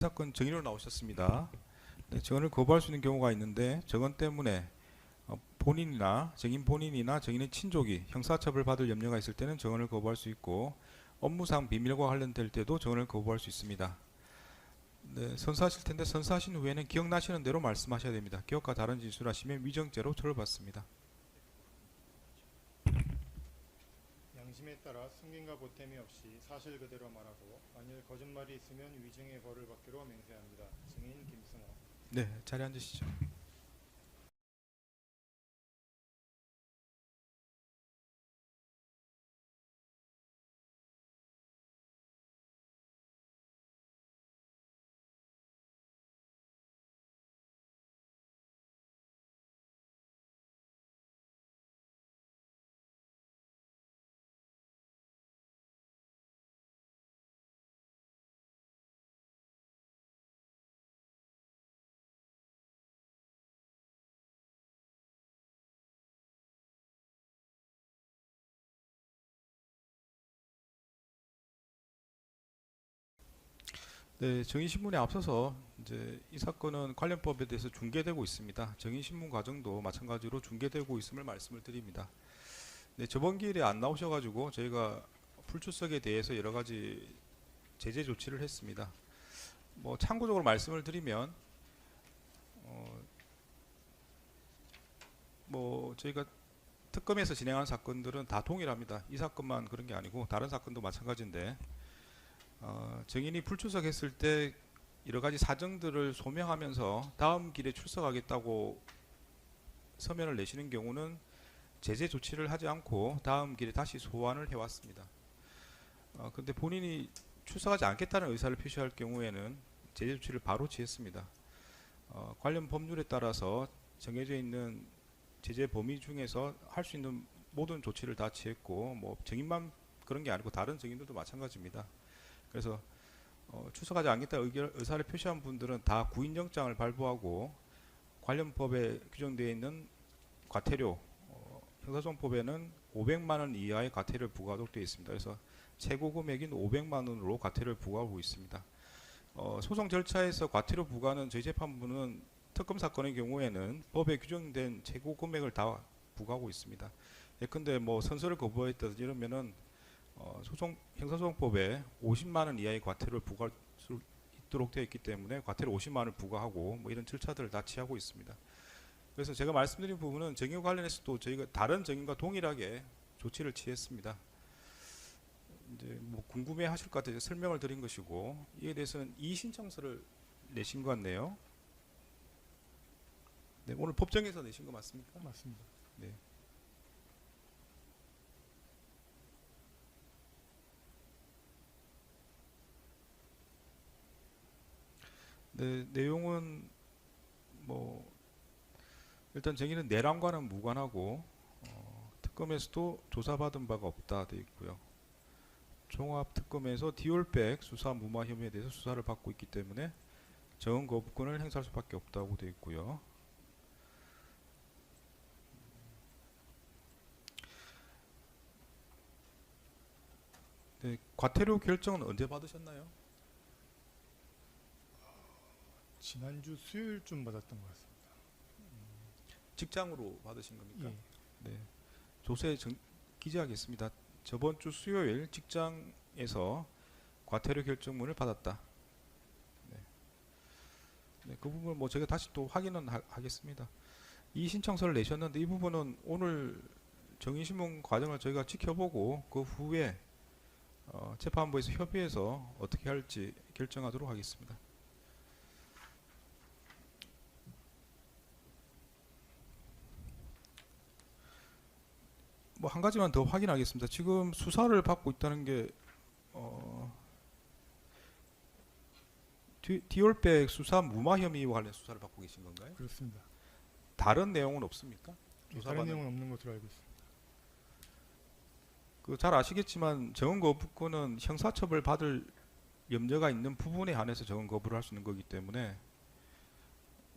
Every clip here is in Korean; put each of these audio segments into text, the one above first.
사건 정의로 나오셨습니다. 네, 정언을 거부할 수 있는 경우가 있는데 정언 때문에 본인이나 정인 본인이나 정인의 친족이 형사처벌 받을 염려가 있을 때는 정언을 거부할 수 있고 업무상 비밀과 관련될 때도 정언을 거부할 수 있습니다. 네, 선서하실 텐데 선서하신 후에는 기억나시는 대로 말씀하셔야 됩니다. 기억과 다른 진술하시면 위정죄로 처벌받습니다. 양심에 따라 숨김과 보탬이 없이 사실 그대로 말하고 만일 거짓말이 있으면 위증의 벌을 받기로 맹세합니다. 증인 김승호. 네, 자리에 앉으시죠. 네, 정의신문에 앞서서 이제 이 사건은 관련법에 대해서 중개되고 있습니다. 정의신문 과정도 마찬가지로 중개되고 있음을 말씀을 드립니다. 네, 저번 기일에 안 나오셔가지고 저희가 불출석에 대해서 여러 가지 제재 조치를 했습니다. 뭐 참고적으로 말씀을 드리면 뭐 저희가 특검에서 진행한 사건들은 다 동일합니다. 이 사건만 그런 게 아니고 다른 사건도 마찬가지인데 증인이 불출석했을 때 여러 가지 사정들을 소명하면서 다음 길에 출석하겠다고 서면을 내시는 경우는 제재 조치를 하지 않고 다음 길에 다시 소환을 해왔습니다. 근데 본인이 출석하지 않겠다는 의사를 표시할 경우에는 제재 조치를 바로 취했습니다. 관련 법률에 따라서 정해져 있는 제재 범위 중에서 할 수 있는 모든 조치를 다 취했고 뭐 증인만 그런 게 아니고 다른 증인들도 마찬가지입니다. 그래서 출석하지 않겠다 의사를 표시한 분들은 다 구인영장을 발부하고 관련 법에 규정되어 있는 과태료 형사소송법에는 500만 원 이하의 과태료를 부과하도록 되어 있습니다. 그래서 최고 금액인 500만 원으로 과태료를 부과하고 있습니다. 소송 절차에서 과태료 부과는 저희 재판부는 특검 사건의 경우에는 법에 규정된 최고 금액을 다 부과하고 있습니다. 예컨대 뭐 선서를 거부했다든지 이러면은 형사소송법에 50만 원 이하의 과태료를 부과할 수 있도록 되어 있기 때문에 과태료 50만 원을 부과하고 뭐 이런 절차들을 다 취하고 있습니다. 그래서 제가 말씀드린 부분은 정의 관련해서도 저희가 다른 정의과 동일하게 조치를 취했습니다. 이제 뭐 궁금해하실 것 같아서 설명을 드린 것이고 이에 대해서는 이의 신청서를 내신 것 같네요. 네, 오늘 법정에서 내신 거 맞습니까? 맞습니다. 네. 네, 내용은 뭐 일단 정의는 내란과는 무관하고 특검에서도 조사받은 바가 없다 되어 있고요. 종합특검에서 디올백 수사 무마 혐의에 대해서 수사를 받고 있기 때문에 정언 거부권을 행사할 수밖에 없다고 되어 있고요. 네, 과태료 결정은 언제 받으셨나요? 지난주 수요일쯤 받았던 것 같습니다. 직장으로 받으신 겁니까? 예. 네. 조세 기재하겠습니다. 저번 주 수요일 직장에서 과태료 결정문을 받았다. 네. 네, 그 부분 뭐 제가 다시 또 확인은 하겠습니다. 이 신청서를 내셨는데 이 부분은 오늘 정의신문 과정을 저희가 지켜보고 그 후에 재판부에서 협의해서 어떻게 할지 결정하도록 하겠습니다. 뭐 한 가지만 더 확인하겠습니다. 지금 수사를 받고 있다는 게 디올백 수사 무마 혐의와 관련 수사를 받고 계신 건가요? 그렇습니다. 다른 내용은 없습니까? 다른 내용은 없는 것으로 알고 있습니다. 잘 아시겠지만 정언 거부권은 형사처벌 받을 염려가 있는 부분에 한해서 정언 거부를 할 수 있는 거기 때문에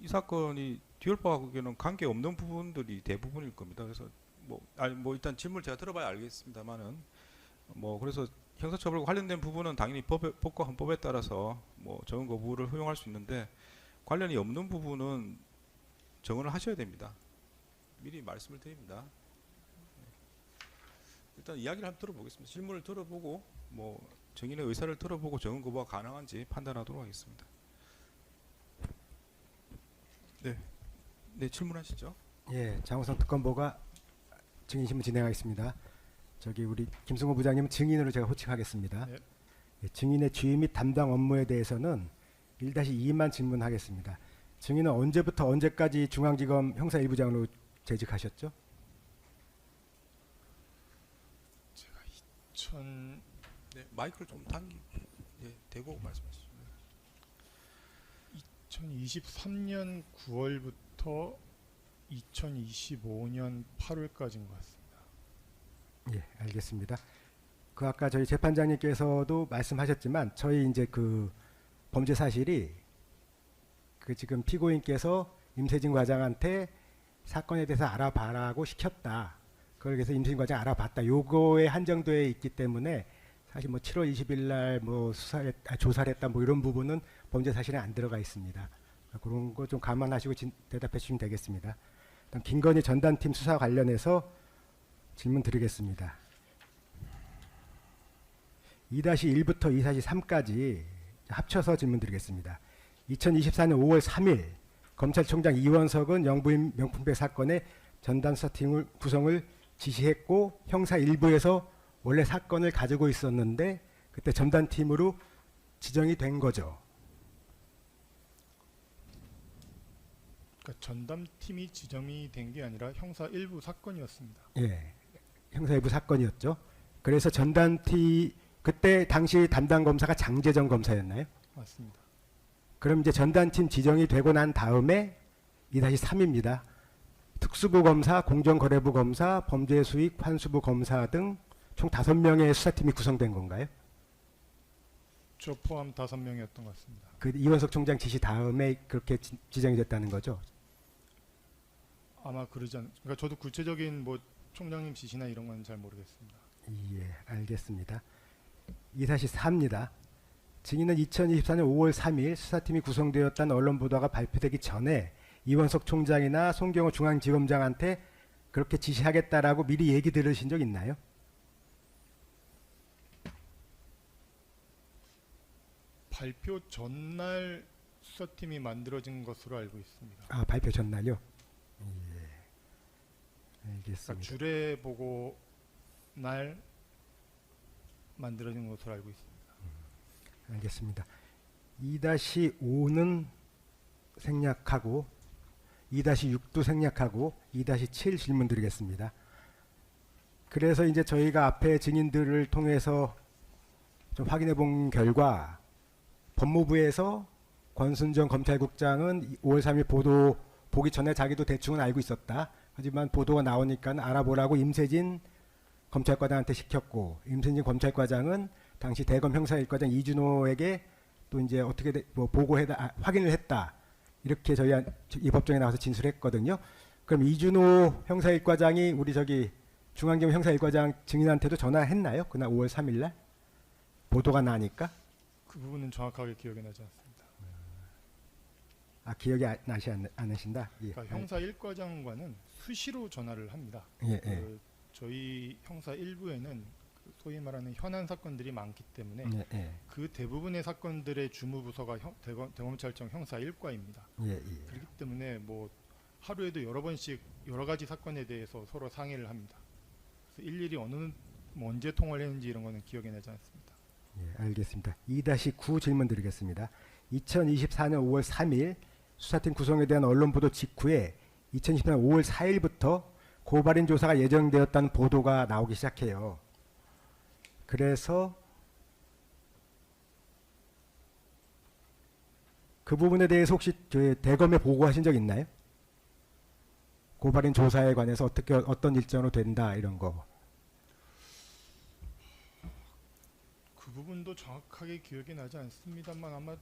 이 사건이 디올백하고는 관계 없는 부분들이 대부분일 겁니다. 그래서 뭐 일단 질문 제가 들어봐야 알겠습니다만은 뭐 그래서 형사처벌과 관련된 부분은 당연히 법과 헌법에 따라서 뭐 정언 거부를 허용할 수 있는데 관련이 없는 부분은 정언을 하셔야 됩니다. 미리 말씀을 드립니다. 일단 이야기를 한번 들어보겠습니다. 질문을 들어보고 뭐 증인의 의사를 들어보고 정언 거부가 가능한지 판단하도록 하겠습니다. 네, 네 질문하시죠. 예, 장우성 특검보가 증인신문 진행하겠습니다. 저기 우리 김승호 부장님은 증인으로 제가 호칭하겠습니다. 네. 예, 증인의 주의 및 담당 업무에 대해서는 1-2만 질문하겠습니다. 증인은 언제부터 언제까지 중앙지검 형사 1부장으로 재직하셨죠? 제가 2000 네, 마이크를 좀 대고 말씀하시죠. 2023년 9월부터 2025년 8월까지인 것 같습니다. 예, 알겠습니다. 그 아까 저희 재판장님께서도 말씀하셨지만 저희 이제 그 범죄 사실이 그 지금 피고인께서 임세진 과장한테 사건에 대해서 알아봐라고 시켰다. 그걸 그래서 임세진 과장 알아봤다. 요거에 한정되어 있기 때문에 사실 뭐 7월 20일 날 뭐 조사를 했다 뭐 이런 부분은 범죄 사실에 안 들어가 있습니다. 그런 거 좀 감안하시고 대답해 주시면 되겠습니다. 다음 김건희 전단팀 수사 관련해서 질문 드리겠습니다. 2-1부터 2-3까지 합쳐서 질문 드리겠습니다. 2024년 5월 3일 검찰총장 이원석은 영부인 명품백 사건의 전담수사팀 구성을 지시했고 형사 1부에서 원래 사건을 가지고 있었는데 그때 전담팀으로 지정이 된 거죠. 그러니까 전담팀이 지정이 된 게 아니라 형사 1부 사건이었습니다. 예, 형사 1부 사건이었죠. 그래서 전담팀 그때 당시 담당 검사가 장재정 검사였나요? 맞습니다. 그럼 이제 전담팀 지정이 되고 난 다음에 2-3입니다. 특수부 검사, 공정거래부 검사, 범죄수익 환수부 검사 등 총 5명의 수사팀이 구성된 건가요? 저 포함 5명이었던 것 같습니다. 그 이원석 총장 지시 다음에 그렇게 지정이 됐다는 거죠? 아마 그러지 않. 그러니까 저도 구체적인 뭐 총장님 지시나 이런 건 잘 모르겠습니다. 예, 알겠습니다. 2-4입니다. 증인은 2024년 5월 3일 수사팀이 구성되었다는 언론 보도가 발표되기 전에 이원석 총장이나 송경호 중앙지검장한테 그렇게 지시하겠다라고 미리 얘기 들으신 적 있나요? 발표 전날 수사팀이 만들어진 것으로 알고 있습니다. 아, 발표 전날요? 예, 그러니까 알겠습니다. 주례 보고 날 만들어진 것으로 알고 있습니다. 알겠습니다. 2-5는 생략하고 2-6도 생략하고 2-7 질문 드리겠습니다. 그래서 이제 저희가 앞에 증인들을 통해서 좀 확인해 본 결과 법무부에서 권순정 검찰국장은 5월 3일 보도 보기 전에 자기도 대충은 알고 있었다. 하지만 보도가 나오니까 알아보라고 임세진 검찰과장한테 시켰고 임세진 검찰과장은 당시 대검 형사 1과장 이준호에게 또 이제 어떻게 뭐 확인을 했다. 이렇게 저희 이 법정에 나와서 진술했거든요. 그럼 이준호 형사 1과장이 우리 저기 중앙지검 형사 1과장 증인한테도 전화했나요? 그날 5월 3일 날 보도가 나니까? 그 부분은 정확하게 기억이 나지 않습니다. 아, 기억이 나시 않으신다. 예. 그러니까 형사 1과장과는 수시로 전화를 합니다. 예, 그 저희 형사 1부에는 소위 말하는 현안 사건들이 많기 때문에 예, 예, 그 대부분의 사건들의 주무부서가 대검찰청 형사 1과입니다. 예, 예. 그렇기 때문에 뭐 하루에도 여러 번씩 여러 가지 사건에 대해서 서로 상의를 합니다. 그래서 일일이 언제 통화를 했는지 이런 거는 기억이 나지 않습니다. 예, 알겠습니다. 2-9 질문 드리겠습니다. 2024년 5월 3일 수사팀 구성에 대한 언론 보도 직후에 2024년 5월 4일부터 고발인 조사가 예정되었다는 보도가 나오기 시작해요. 그래서 그 부분에 대해서 혹시 대검에 보고하신 적 있나요? 고발인 조사에 관해서 어떤 일정으로 된다 이런 거. 그 부분도 정확하게 기억이 나지 않습니다만 아마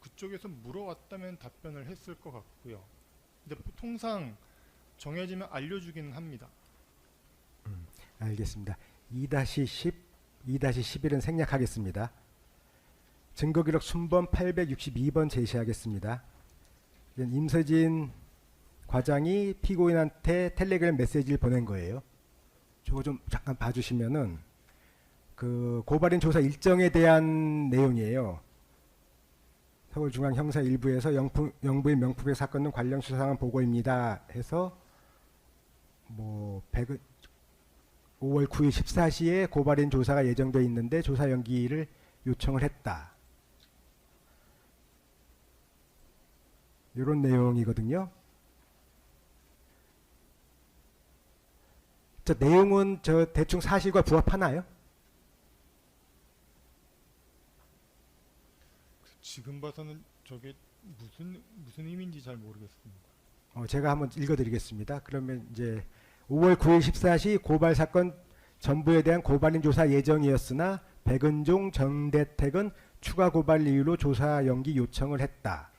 그쪽에서 물어왔다면 답변을 했을 것 같고요. 근데 통상 정해지면 알려주기는 합니다. 알겠습니다. 2-10 2-11은 생략하겠습니다. 증거기록 순번 862번 제시하겠습니다. 임서진 과장이 피고인한테 텔레그램 메시지를 보낸 거예요. 저거 좀 잠깐 봐주시면은 그 고발인 조사 일정에 대한 내용이에요. 서울중앙형사 1부에서 영부의 명품백 사건 등 관련 수사상황 보고입니다 해서 뭐 5월 9일 14시에 고발인 조사가 예정되어 있는데 조사 연기를 요청을 했다. 이런 내용이거든요. 저 내용은 저 대충 사실과 부합하나요? 지금 봐서는 저게 무슨 의미인지 잘 모르겠습니다. 제가 한번 읽어드리겠습니다. 그러면 이제 5월 9일 14시 고발 사건 전부에 대한 고발인 조사 예정이었으나 백은종, 정대택은 추가 고발 이유로 조사 연기 요청을 했다.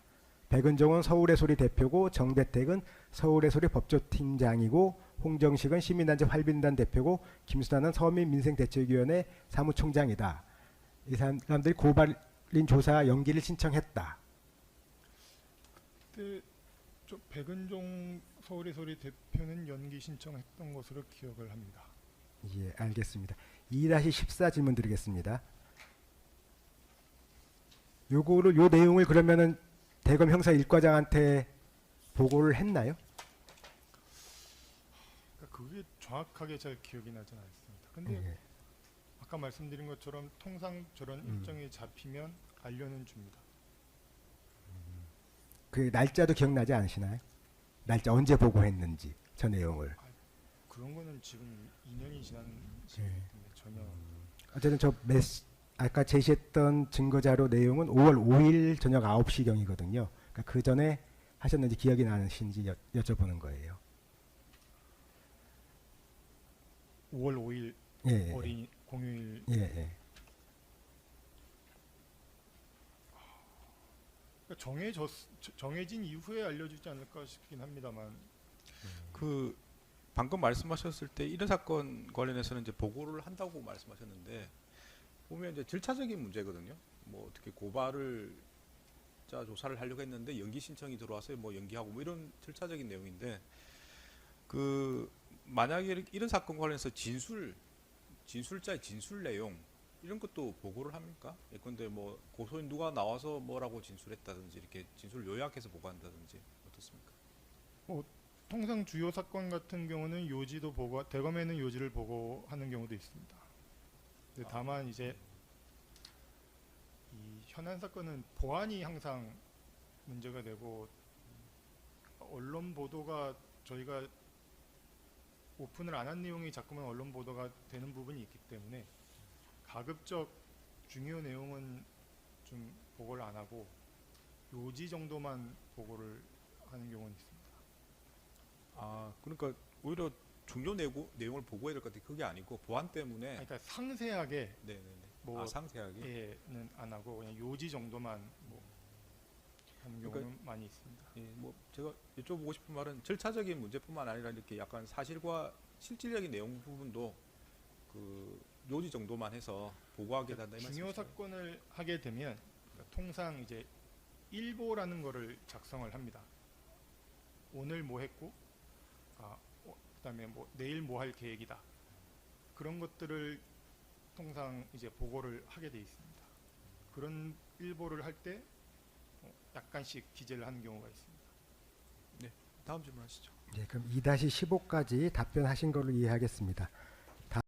백은종은 서울의 소리 대표고 정대택은 서울의 소리 법조팀장이고 홍정식은 시민단체 활빈단 대표고 김수단은 서민민생대책위원회 사무총장이다. 이 사람들이 고발인 조사 연기를 신청했다. 그때 저 백은종 서울의 소리 대표는 연기 신청했던 것으로 기억을 합니다. 예, 알겠습니다. 2-14 질문 드리겠습니다. 요 내용을 그러면은 대검 형사 1과장한테 보고를 했나요? 그러니까 그게 정확하게 잘 기억이 나진 않습니다. 근데 예. 아까 말씀드린 것처럼 통상 저런 일정이 잡히면 알려는 줍니다. 그 날짜도 기억나지 않으시나요? 날짜 언제 보고했는지 저 내용을. 그런 거는 지금 2년이 지난 예. 시기 때문에 전혀 어쨌든 저 아까 제시했던 증거자료 내용은 5월 5일 저녁 9시경이거든요. 그러니까 그 전에 하셨는지 기억이 나시는지 여쭤보는 거예요. 5월 5일 예, 어린이 공휴일 예, 예. 그러니까 정해진 이후에 알려주지 않을까 싶긴 합니다만 그 방금 말씀하셨을 때 이런 사건 관련해서는 이제 보고를 한다고 말씀하셨는데 보면 이제 절차적인 문제거든요. 뭐 어떻게 고발을 조사를 하려고 했는데 연기 신청이 들어와서 뭐 연기하고 뭐 이런 절차적인 내용인데 그 만약에 이런 사건 관련해서 진술자의 진술 내용 이런 것도 보고를 합니까? 예컨대 뭐 고소인 누가 나와서 뭐라고 진술했다든지 이렇게 진술 요약해서 보고한다든지 어떻습니까? 통상 주요 사건 같은 경우는 요지도 보고 대검에는 요지를 보고하는 경우도 있습니다. 근데 다만 이제 이 현안 사건은 보안이 항상 문제가 되고 언론 보도가 저희가 오픈을 안 한 내용이 자꾸만 언론 보도가 되는 부분이 있기 때문에 가급적 중요 내용은 좀 보고를 안 하고 요지 정도만 보고를 하는 경우는 있습니다. 아 그러니까 오히려 중요 내용을 보고해야 될 것 같아요. 그게 아니고 보안 때문에. 그러니까 상세하게 네네네. 뭐 상세하게. 는 안 하고 그냥 요지 정도만 뭐 하는 경우는 그러니까 많이 있습니다. 예, 뭐 제가 여쭤보고 싶은 말은 절차적인 문제뿐만 아니라 이렇게 약간 사실과 실질적인 내용 부분도 그 요지 정도만 해서 보고하게 된다 이 중요 말씀이시죠? 사건을 하게 되면 그러니까 통상 이제 일보라는 거를 작성을 합니다. 오늘 뭐 했고, 그다음에 뭐 내일 뭐 할 계획이다. 그런 것들을 통상 이제 보고를 하게 돼 있습니다. 그런 일보를 할 때 약간씩 기재를 하는 경우가 있습니다. 다음 질문하시죠. 예, 그럼 2-15까지 답변하신 걸로 이해하겠습니다.